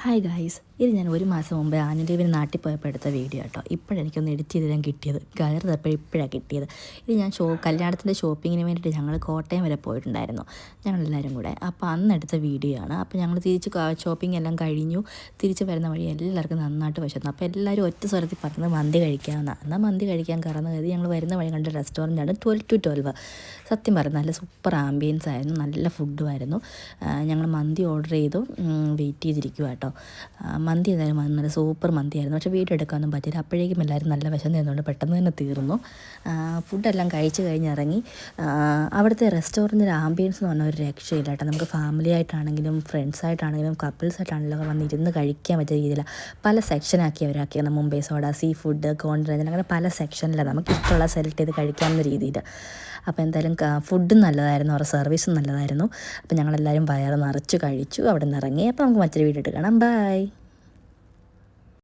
Hi guys, ഇത് ഞാൻ ഒരു മാസം മുമ്പേ ആനുവൽ ലീവിന് നാട്ടിൽ പോയപ്പോൾ എടുത്ത വീഡിയോ കേട്ടോ. ഇപ്പോഴെനിക്കൊന്ന് എഡിറ്റ് ചെയ്ത് ഞാൻ കിട്ടിയത്, കയറുന്നപ്പോൾ ഇപ്പോഴാണ് കിട്ടിയത്. ഇത് ഞാൻ കല്യാണത്തിൻ്റെ ഷോപ്പിങ്ങിന് വേണ്ടിയിട്ട് ഞങ്ങൾ കോട്ടയം വരെ പോയിട്ടുണ്ടായിരുന്നു, ഞങ്ങളെല്ലാവരും കൂടെ. അപ്പോൾ അന്ന് എടുത്ത വീഡിയോ ആണ്. അപ്പോൾ ഞങ്ങൾ തിരിച്ച് ഷോപ്പിംഗ് എല്ലാം കഴിഞ്ഞു. തിരിച്ച് വരുന്ന വഴി എല്ലാവർക്കും നന്നായിട്ട് വിശന്നു. അപ്പോൾ എല്ലാവരും ഒറ്റ സ്വരത്തിൽ പറഞ്ഞത് മന്തി കഴിക്കാമെന്നാണ്. എന്നാൽ മന്തി കഴിക്കാൻ കറന്ന് കരുതി ഞങ്ങൾ വരുന്ന വഴി കണ്ട റെസ്റ്റോറൻറ്റാണ് 12 to 12. സത്യം പറഞ്ഞാൽ നല്ല സൂപ്പർ ആംബിയൻസ് ആയിരുന്നു, നല്ല ഫുഡുമായിരുന്നു. ഞങ്ങൾ മന്തി ഓർഡർ ചെയ്തു, വെയിറ്റ് ചെയ്തിരിക്കുക കേട്ടോ. മന്തി എന്തായാലും നല്ല സൂപ്പർ മന്തിയായിരുന്നു. പക്ഷേ വീഡിയോ എടുക്കാനൊന്നും പറ്റിയില്ല. അപ്പോഴേക്കും എല്ലാവരും നല്ല വിശന്നിരുന്നുകൊണ്ട് പെട്ടെന്ന് തന്നെ തീർന്നു. ഫുഡെല്ലാം കഴിച്ച് കഴിഞ്ഞിറങ്ങി. അവിടുത്തെ റെസ്റ്റോറൻറ്റിൻ്റെ ആംബിയൻസ് എന്ന് പറഞ്ഞാൽ ഒരു രക്ഷയില്ല കേട്ടോ. നമുക്ക് ഫാമിലി ആയിട്ടാണെങ്കിലും ഫ്രണ്ട്സായിട്ടാണെങ്കിലും കപ്പിൾസായിട്ടാണെങ്കിലും ഒക്കെ വന്നിരുന്ന് കഴിക്കാൻ പറ്റിയ രീതിയിൽ പല സെക്ഷനാക്കി അവരാക്കിയാണ്. മുംബൈ സോഡ, സീ ഫുഡ്, കോൺട്രേജൻ, അങ്ങനെ പല സെക്ഷനിലാണ് നമുക്ക് ഇഷ്ടമുള്ള സെലക്ട് ചെയ്ത് കഴിക്കാവുന്ന രീതിയിൽ. അപ്പോൾ എന്തായാലും ഫുഡും നല്ലതായിരുന്നു, അവരുടെ സർവീസും നല്ലതായിരുന്നു. അപ്പോൾ ഞങ്ങളെല്ലാവരും വയറ് നിറച്ച് കഴിച്ചു, അവിടെ നിന്ന് ഇറങ്ങി. അപ്പോൾ നമുക്ക് മറ്റൊരു വീഡിയോ ഇട്ട് കാണാം. ബൈ.